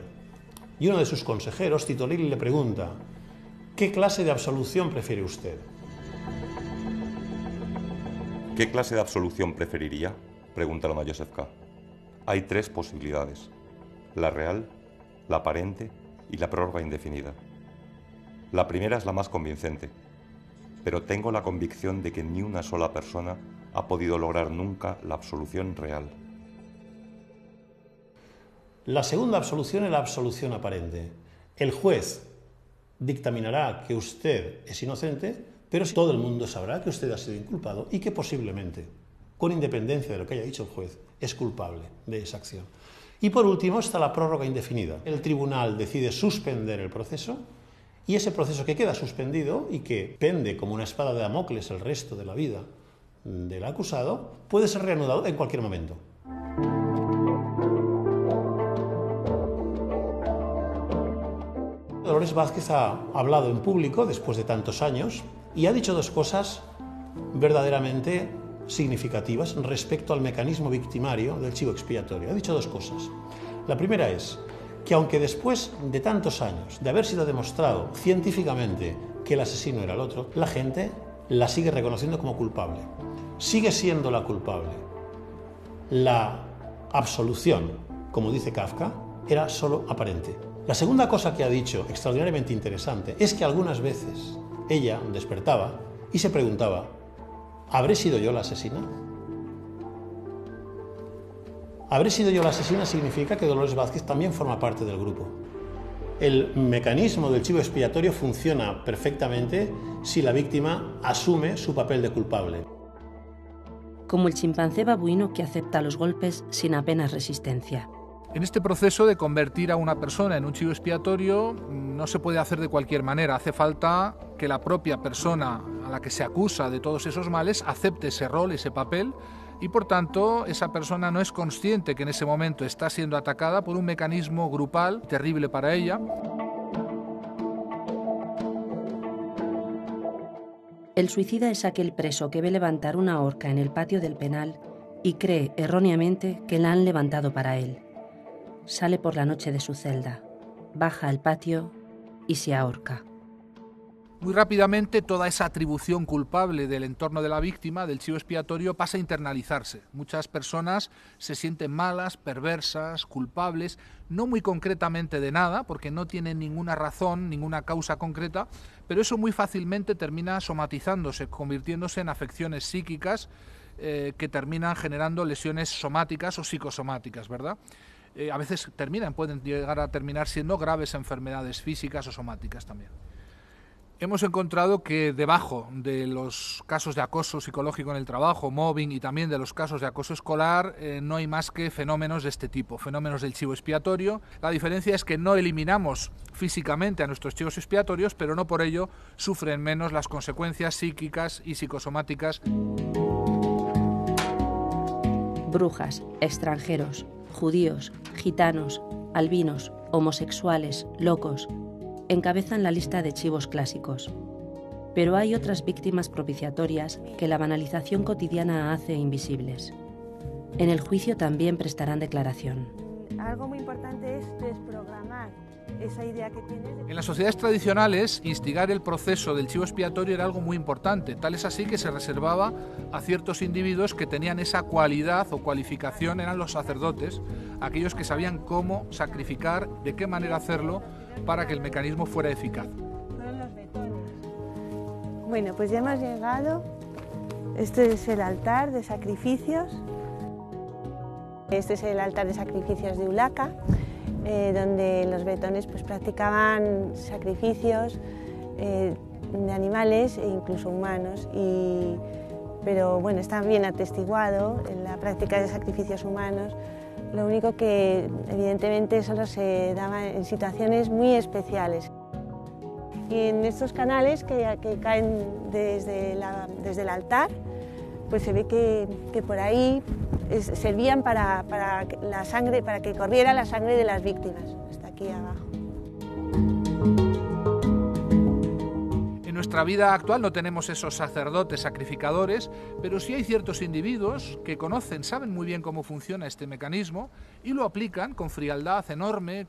Y uno de sus consejeros, Tito Lilli, le pregunta: ¿qué clase de absolución prefiere usted? ¿Qué clase de absolución preferiría? Pregúntalo a Joseph K. Hay 3 posibilidades: la real, la aparente y la prórroga indefinida. La primera es la más convincente, pero tengo la convicción de que ni una sola persona ha podido lograr nunca la absolución real. La segunda absolución es la absolución aparente. El juez dictaminará que usted es inocente, pero todo el mundo sabrá que usted ha sido inculpado y que posiblemente, con independencia de lo que haya dicho el juez, es culpable de esa acción. Y por último está la prórroga indefinida. El tribunal decide suspender el proceso, y ese proceso que queda suspendido y que pende como una espada de Damocles el resto de la vida del acusado, puede ser reanudado en cualquier momento. Dolores Vázquez ha hablado en público después de tantos años y ha dicho 2 cosas verdaderamente significativas respecto al mecanismo victimario del chivo expiatorio. Ha dicho 2 cosas. La primera es que aunque después de tantos años de haber sido demostrado científicamente que el asesino era el otro, la gente la sigue reconociendo como culpable. Sigue siendo la culpable. La absolución, como dice Kafka, era solo aparente. La segunda cosa que ha dicho, extraordinariamente interesante, es que algunas veces ella despertaba y se preguntaba: ¿habré sido yo la asesina? ¿Habré sido yo la asesina? Significa que Dolores Vázquez también forma parte del grupo. El mecanismo del chivo expiatorio funciona perfectamente si la víctima asume su papel de culpable. Como el chimpancé babuino que acepta los golpes sin apenas resistencia. En este proceso de convertir a una persona en un chivo expiatorio no se puede hacer de cualquier manera. Hace falta que la propia persona a la que se acusa de todos esos males acepte ese rol, ese papel, y por tanto esa persona no es consciente que en ese momento está siendo atacada por un mecanismo grupal terrible para ella. El suicida es aquel preso que ve levantar una horca en el patio del penal y cree erróneamente que la han levantado para él. Sale por la noche de su celda, baja al patio y se ahorca. Muy rápidamente toda esa atribución culpable del entorno de la víctima, del chivo expiatorio, pasa a internalizarse. Muchas personas se sienten malas, perversas, culpables, no muy concretamente de nada, porque no tienen ninguna razón, ninguna causa concreta, pero eso muy fácilmente termina somatizándose, convirtiéndose en afecciones psíquicas que terminan generando lesiones somáticas o psicosomáticas, ¿verdad? A veces pueden llegar a terminar siendo graves enfermedades físicas o somáticas también. Hemos encontrado que debajo de los casos de acoso psicológico en el trabajo, mobbing y también de los casos de acoso escolar, no hay más que fenómenos de este tipo, fenómenos del chivo expiatorio. La diferencia es que no eliminamos físicamente a nuestros chivos expiatorios, pero no por ello sufren menos las consecuencias psíquicas y psicosomáticas. Brujas, extranjeros, judíos, gitanos, albinos, homosexuales, locos encabezan la lista de chivos clásicos. Pero hay otras víctimas propiciatorias que la banalización cotidiana hace invisibles. En el juicio también prestarán declaración. Algo muy importante es desprogramar esa idea que tienes. En las sociedades tradicionales, instigar el proceso del chivo expiatorio era algo muy importante. Tal es así que se reservaba a ciertos individuos que tenían esa cualidad o cualificación, eran los sacerdotes, aquellos que sabían cómo sacrificar, de qué manera hacerlo, para que el mecanismo fuera eficaz. Bueno, pues ya hemos llegado. Este es el altar de sacrificios. Este es el altar de sacrificios de Ulaca, donde los bretones pues practicaban sacrificios de animales e incluso humanos, pero bueno, está bien atestiguado en la práctica de sacrificios humanos. Lo único que evidentemente solo se daba en situaciones muy especiales. Y en estos canales que caen desde el altar, pues se ve que por ahí servían para que corriera la sangre de las víctimas, hasta aquí abajo. En nuestra vida actual no tenemos esos sacerdotes sacrificadores, pero sí hay ciertos individuos que conocen, saben muy bien cómo funciona este mecanismo y lo aplican con frialdad enorme.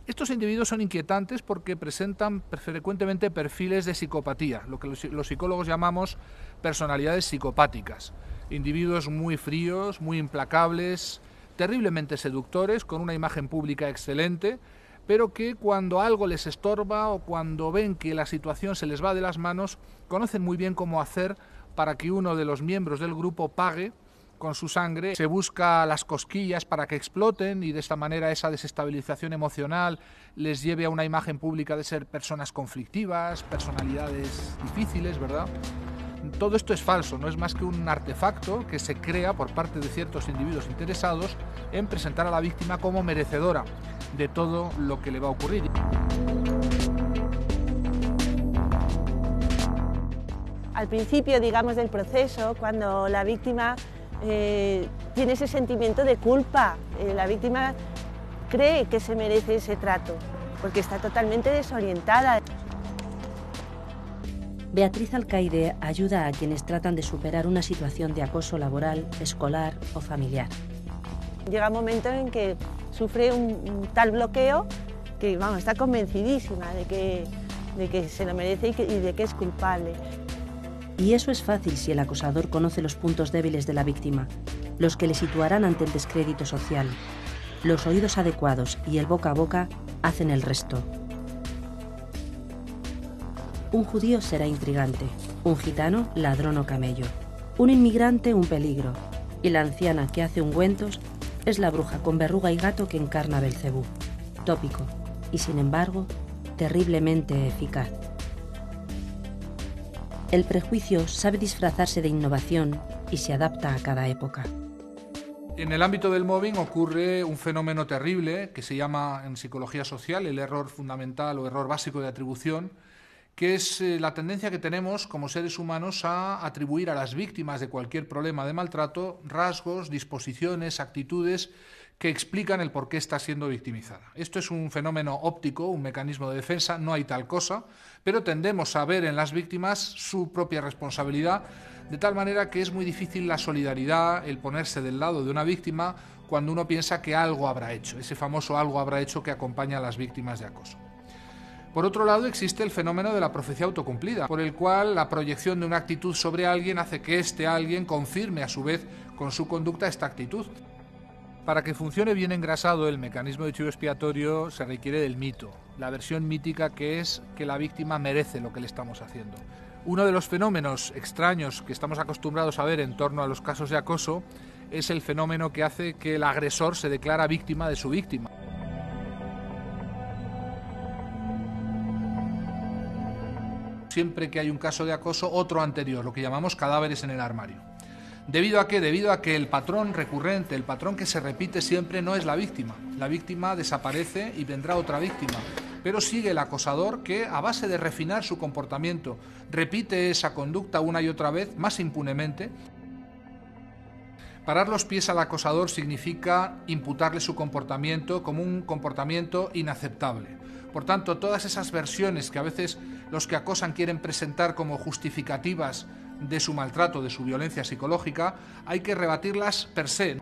Estos individuos son inquietantes porque presentan frecuentemente perfiles de psicopatía, lo que los psicólogos llamamos personalidades psicopáticas. Individuos muy fríos, muy implacables, terriblemente seductores, con una imagen pública excelente, pero que cuando algo les estorba o cuando ven que la situación se les va de las manos, conocen muy bien cómo hacer para que uno de los miembros del grupo pague con su sangre. Se busca las cosquillas para que exploten y de esta manera esa desestabilización emocional les lleve a una imagen pública de ser personas conflictivas, personalidades difíciles, ¿verdad? Todo esto es falso, no es más que un artefacto que se crea por parte de ciertos individuos interesados en presentar a la víctima como merecedora de todo lo que le va a ocurrir. Al principio, digamos, del proceso, cuando la víctima tiene ese sentimiento de culpa, la víctima cree que se merece ese trato, porque está totalmente desorientada. Beatriz Alcaide ayuda a quienes tratan de superar una situación de acoso laboral, escolar o familiar. Llega un momento en que sufre un tal bloqueo que, vamos, está convencidísima de que se lo merece y de que es culpable. Y eso es fácil si el acosador conoce los puntos débiles de la víctima, los que le situarán ante el descrédito social. Los oídos adecuados y el boca a boca hacen el resto. Un judío será intrigante, un gitano ladrón o camello, un inmigrante un peligro, y la anciana que hace ungüentos es la bruja con verruga y gato que encarna a Belcebú. Tópico, y sin embargo, terriblemente eficaz. El prejuicio sabe disfrazarse de innovación y se adapta a cada época. En el ámbito del mobbing ocurre un fenómeno terrible que se llama en psicología social el error fundamental o error básico de atribución, que es la tendencia que tenemos como seres humanos a atribuir a las víctimas de cualquier problema de maltrato rasgos, disposiciones, actitudes que explican el por qué está siendo victimizada. Esto es un fenómeno óptico, un mecanismo de defensa, no hay tal cosa, pero tendemos a ver en las víctimas su propia responsabilidad, de tal manera que es muy difícil la solidaridad, el ponerse del lado de una víctima cuando uno piensa que algo habrá hecho, ese famoso algo habrá hecho que acompaña a las víctimas de acoso. Por otro lado, existe el fenómeno de la profecía autocumplida, por el cual la proyección de una actitud sobre alguien hace que este alguien confirme a su vez con su conducta esta actitud. Para que funcione bien engrasado el mecanismo de chivo expiatorio se requiere del mito, la versión mítica que es que la víctima merece lo que le estamos haciendo. Uno de los fenómenos extraños que estamos acostumbrados a ver en torno a los casos de acoso es el fenómeno que hace que el agresor se declara víctima de su víctima. Siempre que hay un caso de acoso, otro anterior, lo que llamamos cadáveres en el armario. ¿Debido a qué? Debido a que el patrón recurrente, el patrón que se repite siempre no es la víctima. La víctima desaparece y vendrá otra víctima. Pero sigue el acosador que, a base de refinar su comportamiento, repite esa conducta una y otra vez, más impunemente. Parar los pies al acosador significa imputarle su comportamiento como un comportamiento inaceptable. Por tanto, todas esas versiones que a veces los que acosan quieren presentar como justificativas de su maltrato, de su violencia psicológica, hay que rebatirlas per se.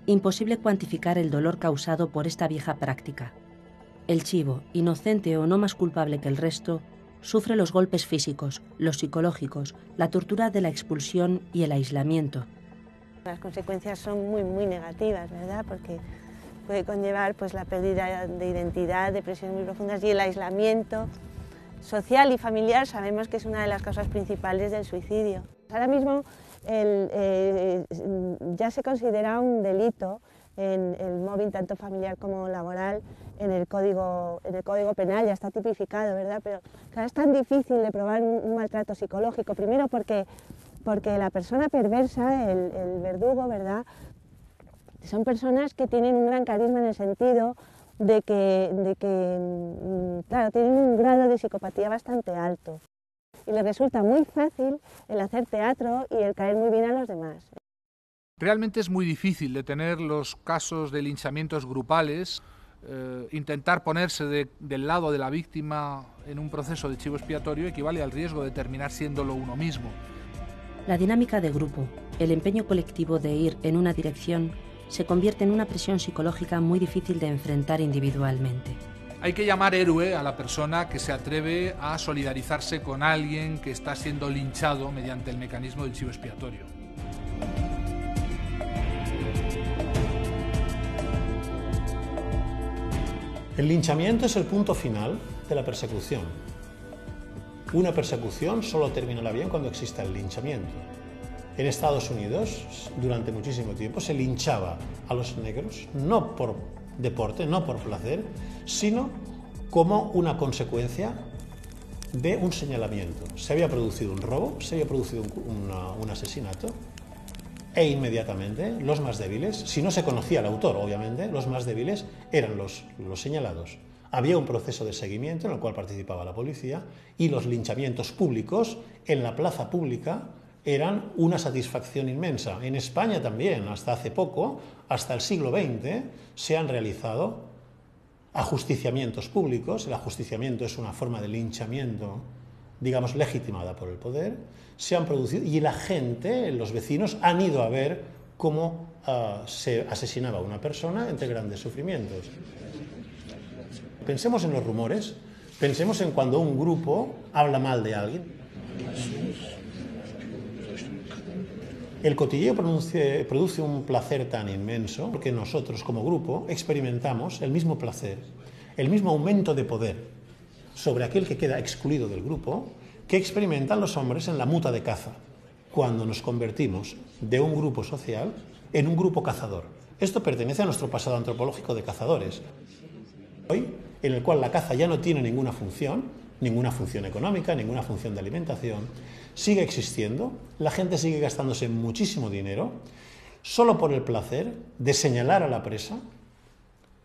Imposible cuantificar el dolor causado por esta vieja práctica. El chivo, inocente o no más culpable que el resto, sufre los golpes físicos, los psicológicos, la tortura de la expulsión y el aislamiento. Las consecuencias son muy negativas, ¿verdad? Porque puede conllevar pues, la pérdida de identidad, depresiones muy profundas y el aislamiento social y familiar sabemos que es una de las causas principales del suicidio. Ahora mismo ya se considera un delito en el mobbing tanto familiar como laboral en el código penal, ya está tipificado, ¿verdad? Pero claro, es tan difícil de probar un maltrato psicológico, primero porque la persona perversa, el verdugo, ¿verdad?, son personas que tienen un gran carisma en el sentido de que claro, tienen un grado de psicopatía bastante alto y les resulta muy fácil el hacer teatro y el caer muy bien a los demás. Realmente es muy difícil detener los casos de linchamientos grupales. Intentar ponerse del lado de la víctima en un proceso de chivo expiatorio equivale al riesgo de terminar siéndolo uno mismo. La dinámica de grupo, el empeño colectivo de ir en una dirección, se convierte en una presión psicológica muy difícil de enfrentar individualmente. Hay que llamar héroe a la persona que se atreve a solidarizarse con alguien que está siendo linchado mediante el mecanismo del chivo expiatorio. El linchamiento es el punto final de la persecución. Una persecución solo terminará bien cuando exista el linchamiento. En Estados Unidos, durante muchísimo tiempo, se linchaba a los negros, no por deporte, no por placer, sino como una consecuencia de un señalamiento. Se había producido un robo, se había producido un asesinato, e inmediatamente los más débiles, si no se conocía el autor, obviamente, los más débiles eran los señalados. Había un proceso de seguimiento en el cual participaba la policía y los linchamientos públicos en la plaza pública eran una satisfacción inmensa. En España también, hasta hace poco, hasta el siglo XX, se han realizado ajusticiamientos públicos. El ajusticiamiento es una forma de linchamiento, digamos, legitimada por el poder. Se han producido y la gente, los vecinos, han ido a ver cómo se asesinaba a una persona entre grandes sufrimientos. Pensemos en los rumores, pensemos en cuando un grupo habla mal de alguien. El cotilleo produce un placer tan inmenso porque nosotros como grupo experimentamos el mismo placer, el mismo aumento de poder sobre aquel que queda excluido del grupo que experimentan los hombres en la muta de caza, cuando nos convertimos de un grupo social en un grupo cazador. Esto pertenece a nuestro pasado antropológico de cazadores. Hoy, en el cual la caza ya no tiene ninguna función económica, ninguna función de alimentación, sigue existiendo, la gente sigue gastándose muchísimo dinero solo por el placer de señalar a la presa,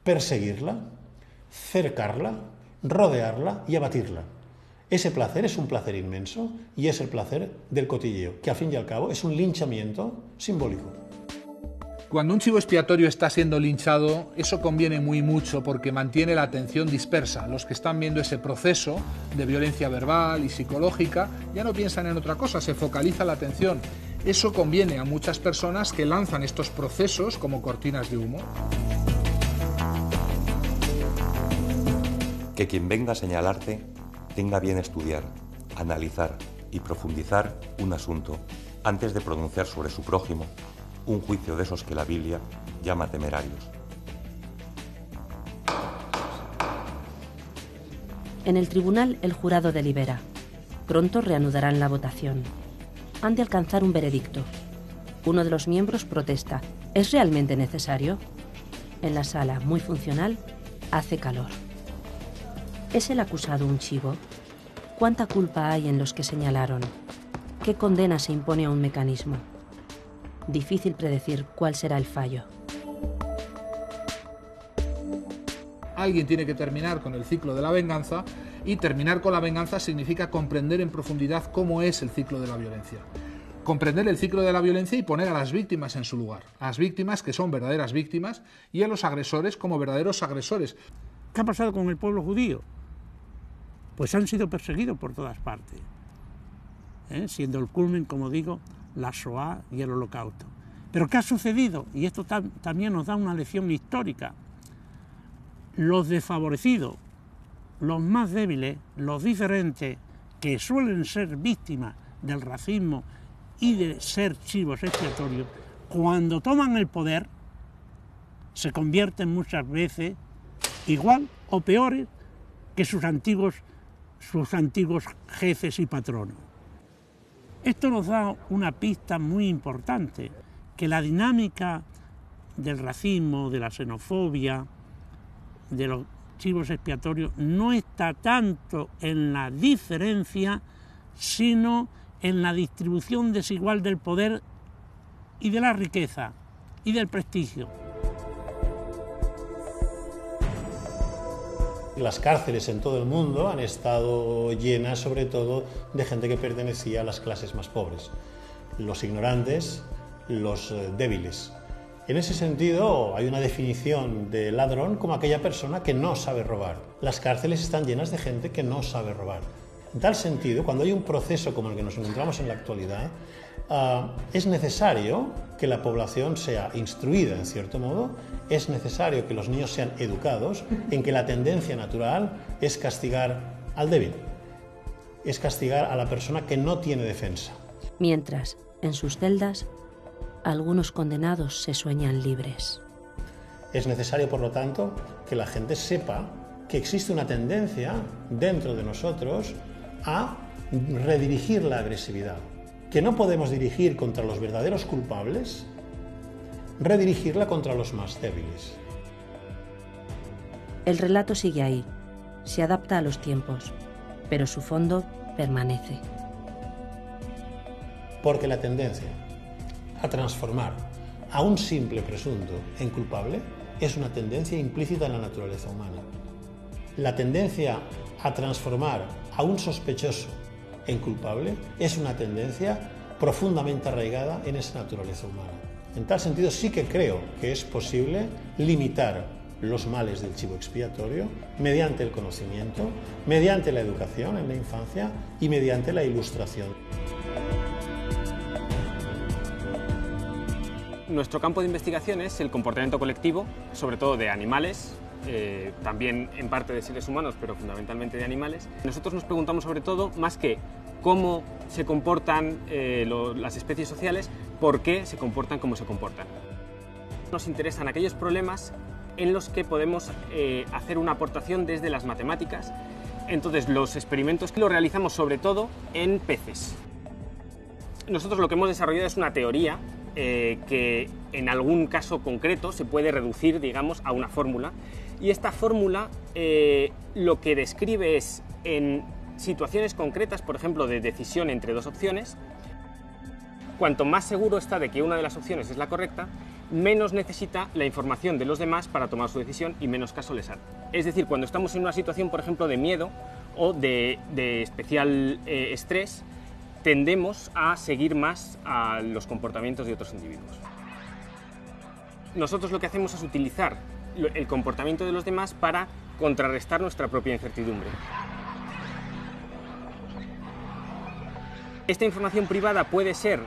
perseguirla, cercarla, rodearla y abatirla. Ese placer es un placer inmenso y es el placer del cotilleo, que al fin y al cabo es un linchamiento simbólico. Cuando un chivo expiatorio está siendo linchado, eso conviene muy mucho porque mantiene la atención dispersa. Los que están viendo ese proceso de violencia verbal y psicológica ya no piensan en otra cosa, se focaliza la atención. Eso conviene a muchas personas que lanzan estos procesos como cortinas de humo. Que quien venga a señalarte tenga bien estudiar, analizar y profundizar un asunto antes de pronunciar sobre su prójimo un juicio de esos que la Biblia llama temerarios. En el tribunal el jurado delibera. Pronto reanudarán la votación. Han de alcanzar un veredicto. Uno de los miembros protesta. ¿Es realmente necesario? En la sala, muy funcional, hace calor. ¿Es el acusado un chivo? ¿Cuánta culpa hay en los que señalaron? ¿Qué condena se impone a un mecanismo? Difícil predecir cuál será el fallo. Alguien tiene que terminar con el ciclo de la venganza y terminar con la venganza significa comprender en profundidad cómo es el ciclo de la violencia. Comprender el ciclo de la violencia y poner a las víctimas en su lugar. A las víctimas que son verdaderas víctimas y a los agresores como verdaderos agresores. ¿Qué ha pasado con el pueblo judío? Pues han sido perseguidos por todas partes, siendo el culmen, como digo, la Shoah y el Holocausto. ¿Pero qué ha sucedido? Y esto también nos da una lección histórica. Los desfavorecidos, los más débiles, los diferentes, que suelen ser víctimas del racismo y de ser chivos expiatorios, cuando toman el poder, se convierten muchas veces igual o peores que sus antiguos jefes y patronos. Esto nos da una pista muy importante, que la dinámica del racismo, de la xenofobia, de los chivos expiatorios, no está tanto en la diferencia, sino en la distribución desigual del poder y de la riqueza y del prestigio. Las cárceles en todo el mundo han estado llenas sobre todo de gente que pertenecía a las clases más pobres, los ignorantes, los débiles. En ese sentido hay una definición de ladrón como aquella persona que no sabe robar. Las cárceles están llenas de gente que no sabe robar. En tal sentido, cuando hay un proceso como el que nos encontramos en la actualidad, es necesario que la población sea instruida, en cierto modo, es necesario que los niños sean educados en que la tendencia natural es castigar al débil, es castigar a la persona que no tiene defensa. Mientras, en sus celdas, algunos condenados se sueñan libres. Es necesario, por lo tanto, que la gente sepa que existe una tendencia dentro de nosotros a redirigir la agresividad, que no podemos dirigir contra los verdaderos culpables, redirigirla contra los más débiles. El relato sigue ahí, se adapta a los tiempos, pero su fondo permanece. Porque la tendencia a transformar a un simple presunto en culpable es una tendencia implícita en la naturaleza humana. La tendencia a transformar a un sospechoso en culpable es una tendencia profundamente arraigada en esa naturaleza humana. En tal sentido sí que creo que es posible limitar los males del chivo expiatorio mediante el conocimiento, mediante la educación en la infancia y mediante la ilustración. Nuestro campo de investigación es el comportamiento colectivo, sobre todo de animales, también en parte de seres humanos, pero fundamentalmente de animales. Nosotros nos preguntamos sobre todo, más que cómo se comportan las especies sociales, por qué se comportan como se comportan. Nos interesan aquellos problemas en los que podemos hacer una aportación desde las matemáticas. Entonces, los experimentos que los realizamos sobre todo en peces. Nosotros lo que hemos desarrollado es una teoría que en algún caso concreto se puede reducir, digamos, a una fórmula. Y esta fórmula lo que describe es, en situaciones concretas, por ejemplo, de decisión entre dos opciones, cuanto más seguro está de que una de las opciones es la correcta, menos necesita la información de los demás para tomar su decisión y menos caso les hace. Es decir, cuando estamos en una situación, por ejemplo, de miedo o de especial estrés, tendemos a seguir más a los comportamientos de otros individuos. Nosotros lo que hacemos es utilizar el comportamiento de los demás para contrarrestar nuestra propia incertidumbre. Esta información privada puede ser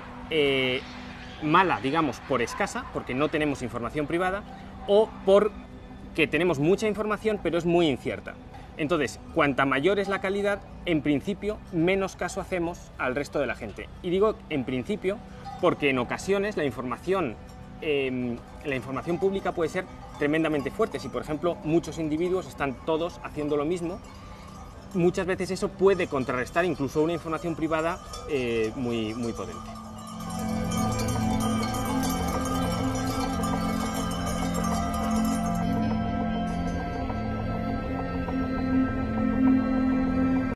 mala, digamos, por escasa, porque no tenemos información privada, o porque tenemos mucha información pero es muy incierta. Entonces, cuanta mayor es la calidad, en principio, menos caso hacemos al resto de la gente. Y digo en principio porque en ocasiones la información pública puede ser tremendamente fuerte. Si, por ejemplo, muchos individuos están todos haciendo lo mismo, muchas veces eso puede contrarrestar incluso una información privada muy potente.